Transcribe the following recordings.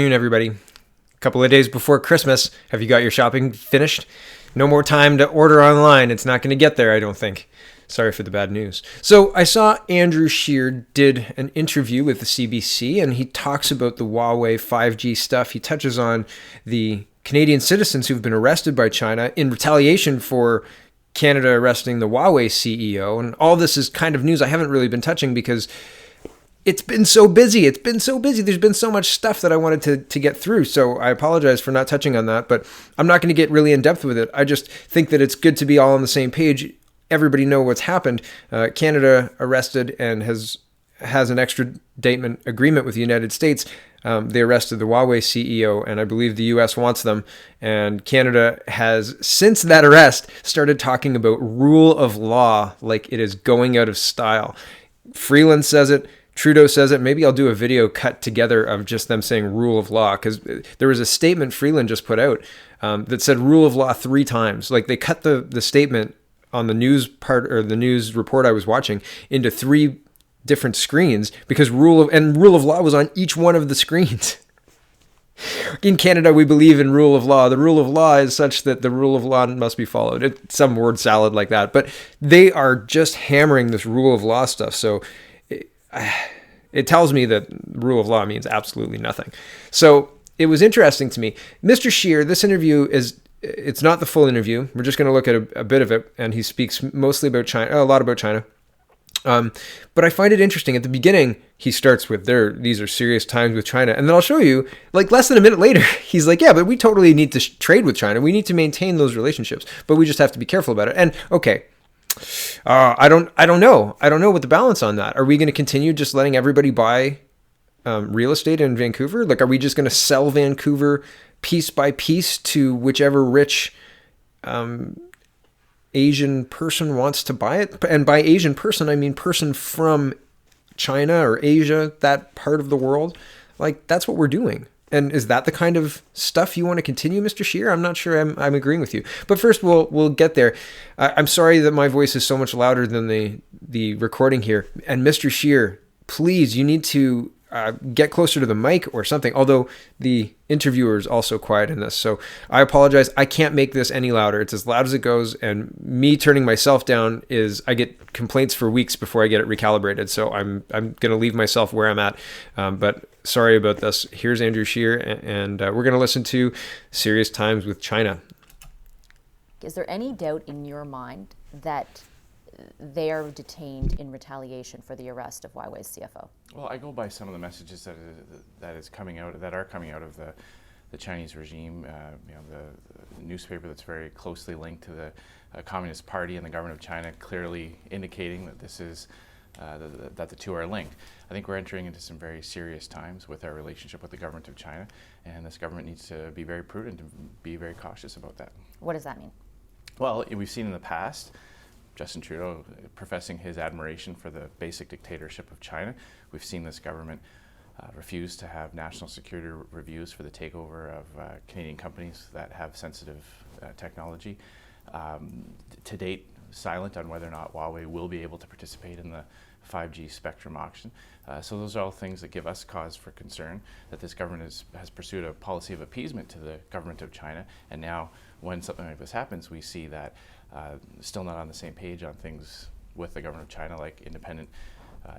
Afternoon, everybody. A couple of days before Christmas. Have you got your shopping finished? No more time to order online. It's not going to get there, I don't think. Sorry for the bad news. So I saw Andrew Scheer did an interview with the CBC, and he talks about the Huawei 5G stuff. He touches on the Canadian citizens who've been arrested by China in retaliation for Canada arresting the Huawei CEO. And all this is kind of news I haven't really been touching because it's been so busy. There's been so much stuff that I wanted to get through. So I apologize for not touching on that, but I'm not going to get really in depth with it. I just think that it's good to be all on the same page. Everybody know what's happened. Canada arrested and has an extradition agreement with the United States. They arrested the Huawei CEO, and I believe the U.S. wants them. And Canada has, since that arrest, started talking about rule of law like it is going out of style. Freeland says it. Trudeau says it. Maybe I'll do a video cut together of just them saying rule of law, because there was a statement Freeland just put out that said rule of law 3 times. Like, they cut the statement on the news part, or the news report I was watching, into 3 different screens, because rule of law was on each one of the screens. In Canada, we believe in rule of law. The rule of law is such that the rule of law must be followed. It's some word salad like that. But they are just hammering this rule of law stuff. So it tells me that rule of law means absolutely nothing. So it was interesting to me. Mr. Scheer, this interview it's not the full interview. We're just going to look at a bit of it. And he speaks mostly about China, a lot about China. But I find it interesting. At the beginning, he starts with these are serious times with China. And then I'll show you, like, less than a minute later, he's like, yeah, but we totally need to trade with China. We need to maintain those relationships, but we just have to be careful about it. And okay, I don't know. I don't know what the balance on that. Are we going to continue just letting everybody buy real estate in Vancouver? Like, are we just going to sell Vancouver piece by piece to whichever rich Asian person wants to buy it? And by Asian person, I mean person from China or Asia, that part of the world. Like, that's what we're doing. And is that the kind of stuff you want to continue, Mr. Scheer? I'm not sure I'm agreeing with you. But first, we'll get there. I'm sorry that my voice is so much louder than the recording here. And Mr. Scheer, please, you need to get closer to the mic or something. Although the interviewer is also quiet in this, so I apologize. I can't make this any louder. It's as loud as it goes, and me turning myself down I get complaints for weeks before I get it recalibrated. So I'm gonna leave myself where I'm at. But sorry about this. Here's Andrew Scheer, and we're gonna listen to Serious Times with China. Is there any doubt in your mind that they are detained in retaliation for the arrest of Huawei's CFO? Well, I go by some of the messages that are coming out of the Chinese regime. The newspaper that's very closely linked to the Communist Party and the government of China, clearly indicating that this is that the two are linked. I think we're entering into some very serious times with our relationship with the government of China, and this government needs to be very prudent and be very cautious about that. What does that mean? Well, we've seen in the past Justin Trudeau professing his admiration for the basic dictatorship of China. We've seen this government refuse to have national security reviews for the takeover of Canadian companies that have sensitive technology. To date, silent on whether or not Huawei will be able to participate in the 5G spectrum auction. So those are all things that give us cause for concern, that this government has pursued a policy of appeasement to the government of China. And now when something like this happens, we see that still not on the same page on things with the government of China, like independent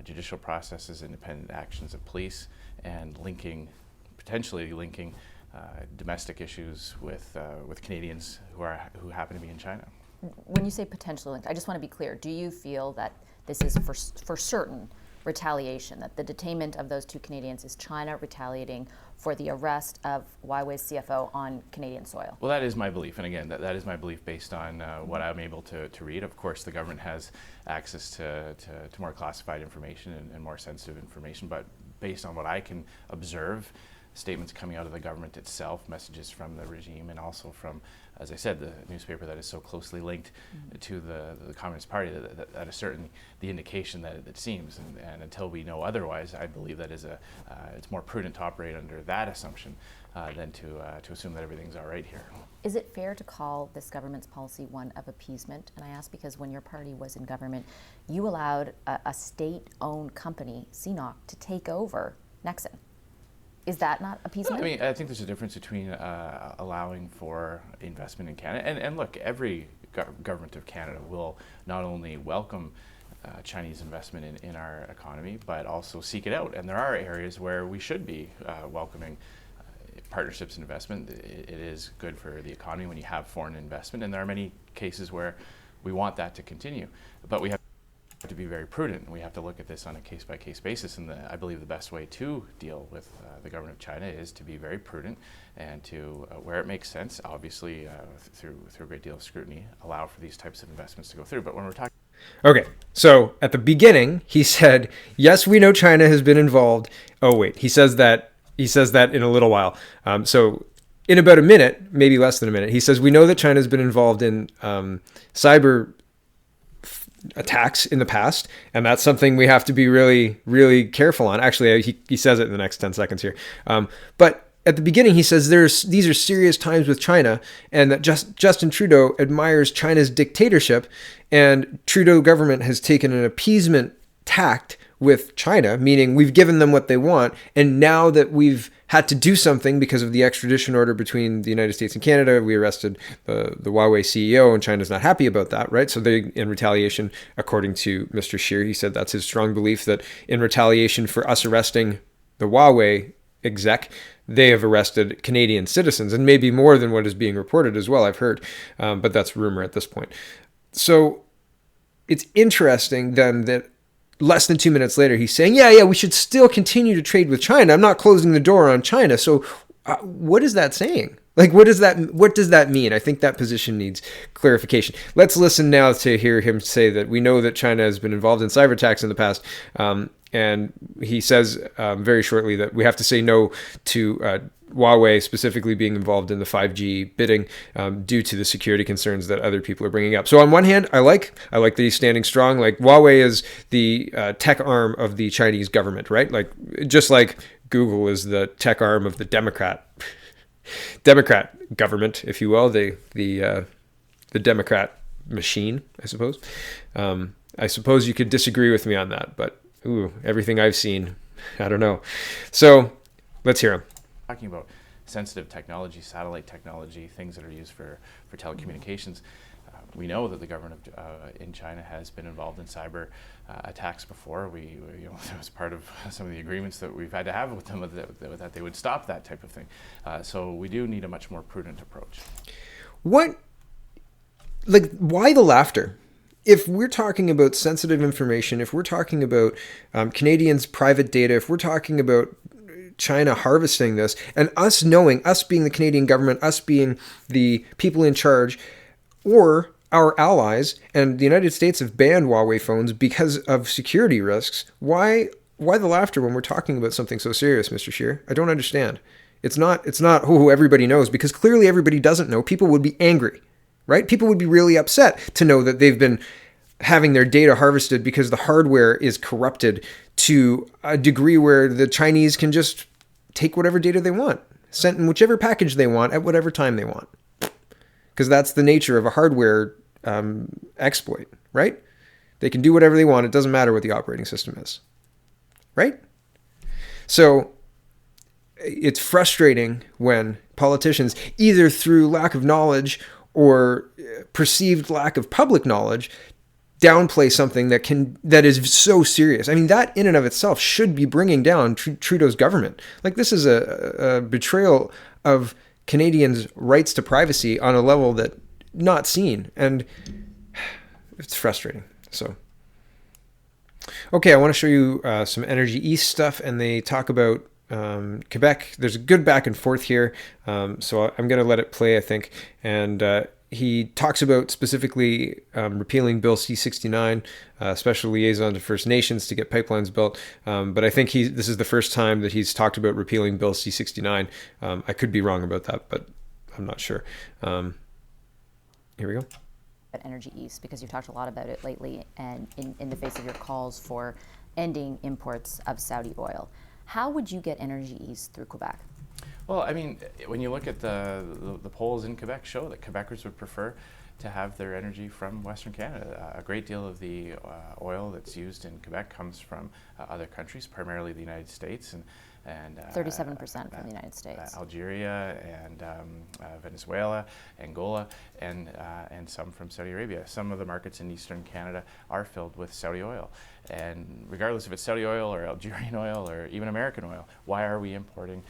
judicial processes, independent actions of police, and potentially linking domestic issues with Canadians who happen to be in China. When you say potentially linked, I just want to be clear. Do you feel that this is for certain retaliation, that the detainment of those 2 Canadians is China retaliating for the arrest of Huawei's CFO on Canadian soil? Well, that is my belief. And again, that is my belief based on what I'm able to read. Of course, the government has access to more classified information and more sensitive information. But based on what I can observe, statements coming out of the government itself, messages from the regime, and also from, as I said, the newspaper that is so closely linked to the Communist Party, that is certainly the indication that it seems. And until we know otherwise, I believe that it's more prudent to operate under that assumption than to assume that everything's all right here. Is it fair to call this government's policy one of appeasement? And I ask because when your party was in government, you allowed a state-owned company, CNOC, to take over Nexon. Is that not appeasement? I mean, I think there's a difference between allowing for investment in Canada, and look, every government of Canada will not only welcome Chinese investment in our economy, but also seek it out. And there are areas where we should be welcoming partnerships and investment. It is good for the economy when you have foreign investment, and there are many cases where we want that to continue. But we have to be very prudent. We have to look at this on a case-by-case basis, and I believe the best way to deal with the government of China is to be very prudent and to, where it makes sense, obviously through a great deal of scrutiny, allow for these types of investments to go through. But when we're talking Okay, so at the beginning, he said, yes, we know China has been involved. Oh, wait, he says that in a little while. So in about a minute, maybe less than a minute, he says, we know that China has been involved in cyber attacks in the past, and that's something we have to be really, really careful on. Actually, he says it in the next 10 seconds here. But at the beginning, he says these are serious times with China, and that Justin Trudeau admires China's dictatorship, and Trudeau government has taken an appeasement tact with China, meaning we've given them what they want, and now that we've had to do something because of the extradition order between the United States and Canada, we arrested the Huawei CEO, and China's not happy about that, right? So they, in retaliation, according to Mr. Scheer, he said that's his strong belief that in retaliation for us arresting the Huawei exec, they have arrested Canadian citizens, and maybe more than what is being reported as well, I've heard, but that's rumor at this point. So it's interesting then that less than 2 minutes later, he's saying, yeah, we should still continue to trade with China. I'm not closing the door on China. So what is that saying? Like, what does that mean? I think that position needs clarification. Let's listen now to hear him say that we know that China has been involved in cyber attacks in the past. And he says very shortly that we have to say no to Huawei specifically being involved in the 5G bidding due to the security concerns that other people are bringing up. So on one hand, I like that he's standing strong. Like, Huawei is the tech arm of the Chinese government, right? Like, just like Google is the tech arm of the Democrat government, if you will, the Democrat machine, I suppose. I suppose you could disagree with me on that, but everything I've seen, I don't know. So let's hear him. Talking about sensitive technology, satellite technology, things that are used for telecommunications. We know that the government in China has been involved in cyber attacks before. That was part of some of the agreements that we've had to have with them that they would stop that type of thing. So we do need a much more prudent approach. Why the laughter? If we're talking about sensitive information, if we're talking about Canadians' private data, if we're talking about China harvesting this, and us knowing, us being the Canadian government, us being the people in charge, or our allies, and the United States have banned Huawei phones because of security risks, why the laughter when we're talking about something so serious, Mr. Scheer? I don't understand. It's not who everybody knows, because clearly everybody doesn't know. People would be angry, right? People would be really upset to know that they've been having their data harvested because the hardware is corrupted to a degree where the Chinese can just take whatever data they want, sent in whichever package they want at whatever time they want. Because that's the nature of a hardware exploit, right? They can do whatever they want. It doesn't matter what the operating system is, right? So it's frustrating when politicians, either through lack of knowledge or perceived lack of public knowledge, downplay something that is so serious. I mean, that in and of itself should be bringing down Trudeau's government. Like, this is a betrayal of Canadians' rights to privacy on a level that not seen, and it's frustrating. So, okay, I want to show you some Energy East stuff, and they talk about Quebec. There's a good back and forth here, so I'm going to let it play, I think, and he talks about specifically repealing Bill C-69, special liaison to First Nations to get pipelines built. But I think this is the first time that he's talked about repealing Bill C-69. I could be wrong about that, but I'm not sure. Here we go. At Energy East, because you've talked a lot about it lately, and in the face of your calls for ending imports of Saudi oil. How would you get Energy East through Quebec? Well, I mean, when you look at the polls in Quebec show that Quebecers would prefer to have their energy from Western Canada. A great deal of the oil that's used in Quebec comes from other countries, primarily the United States, and and 37% from the United States. Algeria and Venezuela, Angola, and some from Saudi Arabia. Some of the markets in eastern Canada are filled with Saudi oil. And regardless if it's Saudi oil or Algerian oil or even American oil, why are we importing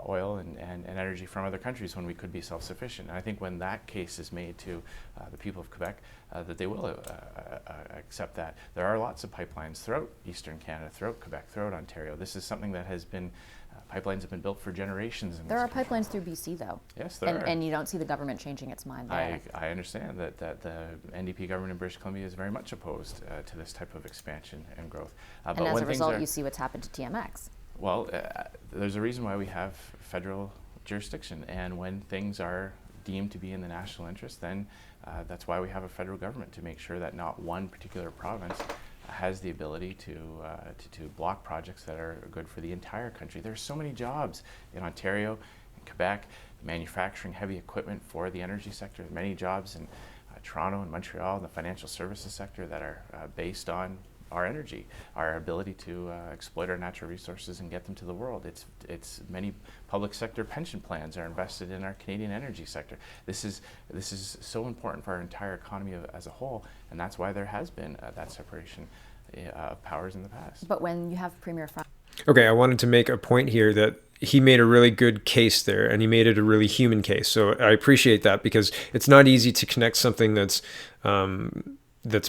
oil and energy from other countries when we could be self-sufficient? And I think when that case is made to the people of Quebec, that they will accept that. There are lots of pipelines throughout eastern Canada, throughout Quebec, throughout Ontario. This is something that has been, pipelines have been built for generations. There are pipelines through BC, though. Yes, there are. And you don't see the government changing its mind there. I understand that the NDP government in British Columbia is very much opposed to this type of expansion and growth. And as a result, you see what's happened to TMX. Well, there's a reason why we have federal jurisdiction, and when things are deemed to be in the national interest, then that's why we have a federal government, to make sure that not one particular province has the ability to block projects that are good for the entire country. There's so many jobs in Ontario, in Quebec, manufacturing heavy equipment for the energy sector, many jobs in Toronto and Montreal, the financial services sector, that are based on our energy, our ability to exploit our natural resources and get them to the world. It's many public sector pension plans are invested in our Canadian energy sector. This is so important for our entire economy as a whole, and that's why there has been that separation of powers in the past. But when you have Premier Okay, I wanted to make a point here that he made a really good case there, and he made it a really human case. So I appreciate that, because it's not easy to connect something that's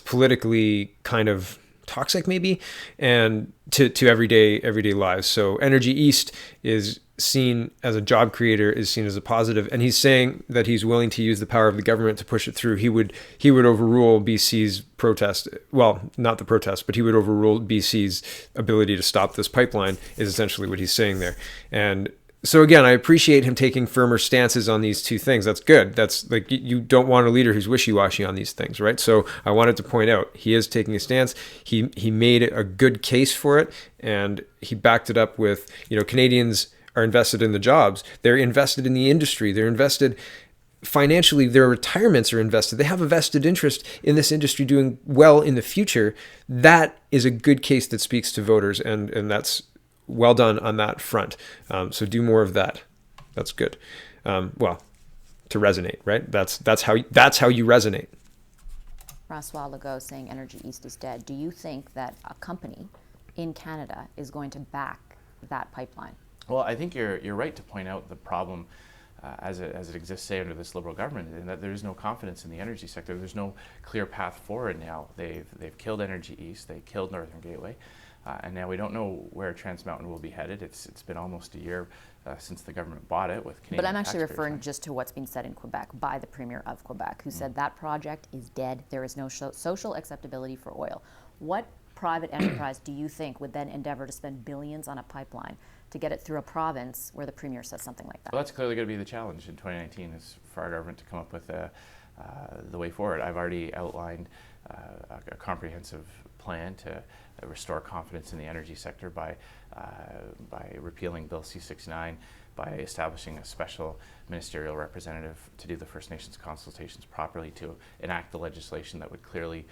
politically kind of toxic, maybe, and to everyday lives. So Energy East is seen as a job creator, is seen as a positive, and he's saying that he's willing to use the power of the government to push it through. He would overrule BC's protest. Well, not the protest, but he would overrule BC's ability to stop this pipeline, is essentially what he's saying there. And so again, I appreciate him taking firmer stances on these two things. That's good. That's like, you don't want a leader who's wishy-washy on these things, right? So I wanted to point out he is taking a stance. He made a good case for it, and he backed it up with, Canadians are invested in the jobs. They're invested in the industry. They're invested financially. Their retirements are invested. They have a vested interest in this industry doing well in the future. That is a good case that speaks to voters, and that's well done on that front. So do more of that. That's good. To resonate, right? That's how you resonate. François Legault saying Energy East is dead. Do you think that a company in Canada is going to back that pipeline? Well, I think you're right to point out the problem as it exists, say, under this Liberal government, and that there is no confidence in the energy sector. There's no clear path forward now. They've killed Energy East. They killed Northern Gateway. And now we don't know where Trans Mountain will be headed. It's been almost a year since the government bought it with Canadian. But I'm actually referring just to what's been said in Quebec by the Premier of Quebec, who said that project is dead. There is no social acceptability for oil. What private enterprise do you think would then endeavor to spend billions on a pipeline to get it through a province where the Premier says something like that? Well, that's clearly going to be the challenge in 2019, is for our government to come up with the way forward. I've already outlined a comprehensive plan to restore confidence in the energy sector by repealing Bill C-69, by establishing a special ministerial representative to do the First Nations consultations properly, to enact the legislation that would clearly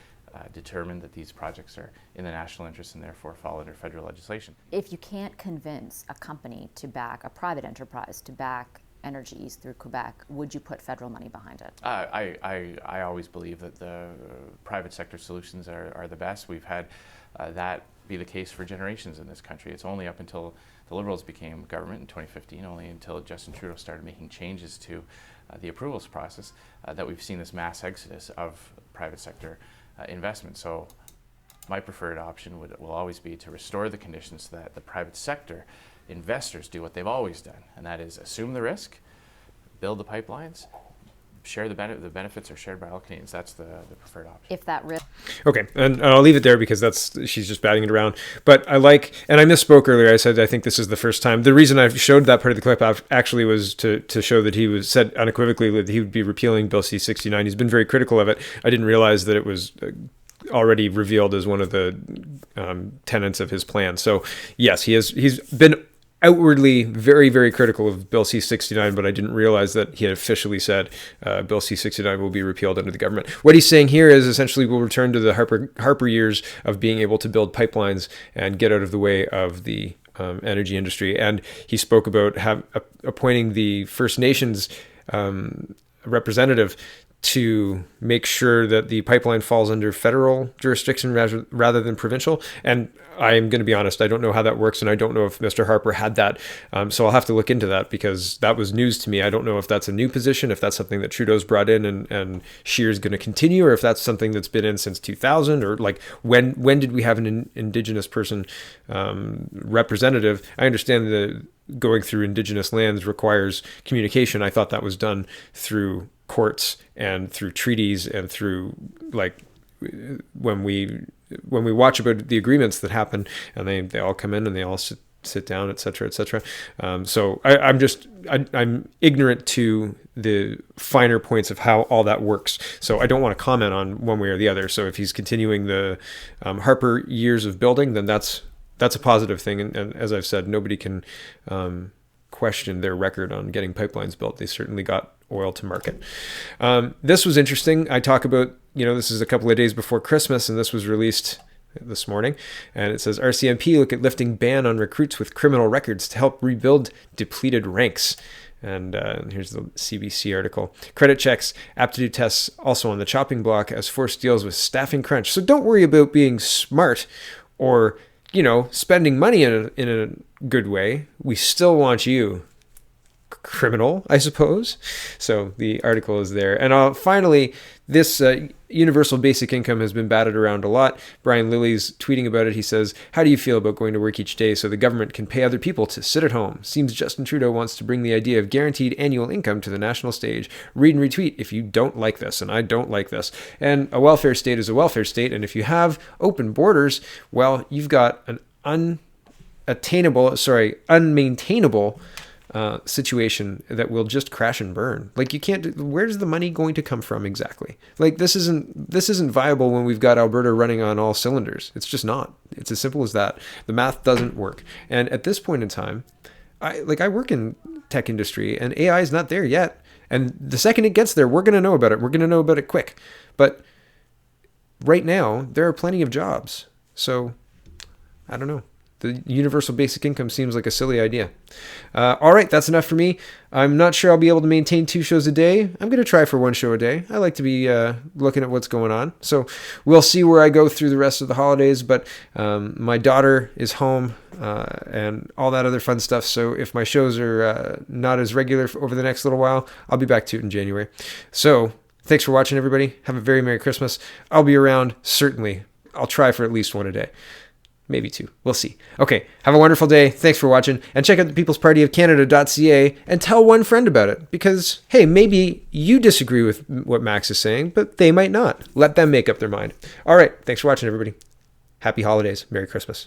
determine that these projects are in the national interest and therefore fall under federal legislation. If you can't convince a company to back, a private enterprise to back Energy East through Quebec, would you put federal money behind it? I always believe that the private sector solutions are the best. We've had that be the case for generations in this country. It's only up until the Liberals became government in 2015, only until Justin Trudeau started making changes to the approvals process, that we've seen this mass exodus of private sector investment. So my preferred option will always be to restore the conditions so that the private sector investors do what they've always done, and that is assume the risk, build the pipelines, share the benefits are shared by all Canadians. That's the preferred option. If that risk. Okay, and I'll leave it there because she's just batting it around. But I misspoke earlier. I said I think this is the first time. The reason I showed that part of the clip actually was to show that he was said unequivocally that he would be repealing Bill C-69. He's been very critical of it. I didn't realize that it was already revealed as one of the tenets of his plan. So yes, he's been outwardly very, very critical of Bill C-69, but I didn't realize that he had officially said Bill C-69 will be repealed under the government. What he's saying here is essentially we'll return to the Harper years of being able to build pipelines and get out of the way of the energy industry. And he spoke about appointing the First Nations representative to make sure that the pipeline falls under federal jurisdiction rather than provincial. And I'm going to be honest, I don't know how that works, and I don't know if Mr. Harper had that. So I'll have to look into that, because that was news to me. I don't know if that's a new position, if that's something that Trudeau's brought in and Scheer's going to continue, or if that's something that's been in since 2000, or like when did we have an Indigenous person representative? I understand that going through Indigenous lands requires communication. I thought that was done through courts and through treaties and through, like, when we watch about the agreements that happen, and they all come in and they all sit down, et cetera, et cetera. So I'm ignorant to the finer points of how all that works. So I don't want to comment on one way or the other. So if he's continuing the Harper years of building, then that's a positive thing. And as I've said, nobody can question their record on getting pipelines built. They certainly got oil to market. This was interesting. I talk about, this is a couple of days before Christmas, and this was released this morning. And it says, RCMP look at lifting ban on recruits with criminal records to help rebuild depleted ranks. And here's the CBC article. Credit checks, aptitude tests also on the chopping block as force deals with staffing crunch. So don't worry about being smart or, spending money in a good way. We still want you, criminal, I suppose. So the article is there. And finally, this universal basic income has been batted around a lot. Brian Lilly's tweeting about it. He says, how do you feel about going to work each day so the government can pay other people to sit at home? Seems Justin Trudeau wants to bring the idea of guaranteed annual income to the national stage. Read and retweet if you don't like this, and I don't like this. And a welfare state is a welfare state, and if you have open borders, well, you've got an unmaintainable situation that will just crash and burn. Like, you can't. Where's the money going to come from exactly? Like, this isn't viable when we've got Alberta running on all cylinders. It's just not. It's as simple as that. The math doesn't work. And at this point in time, I work in tech industry, and AI is not there yet. And the second it gets there, we're going to know about it. We're going to know about it quick. But right now, there are plenty of jobs. So I don't know. The universal basic income seems like a silly idea. All right, that's enough for me. I'm not sure I'll be able to maintain 2 shows a day. I'm going to try for 1 show a day. I like to be looking at what's going on. So we'll see where I go through the rest of the holidays. But my daughter is home and all that other fun stuff. So if my shows are not as regular over the next little while, I'll be back to it in January. So thanks for watching, everybody. Have a very Merry Christmas. I'll be around, certainly. I'll try for at least 1 a day. Maybe 2. We'll see. Okay, have a wonderful day. Thanks for watching. And check out the peoplespartyofcanada.ca and tell 1 friend about it. Because, hey, maybe you disagree with what Max is saying, but they might not. Let them make up their mind. All right, thanks for watching, everybody. Happy holidays. Merry Christmas.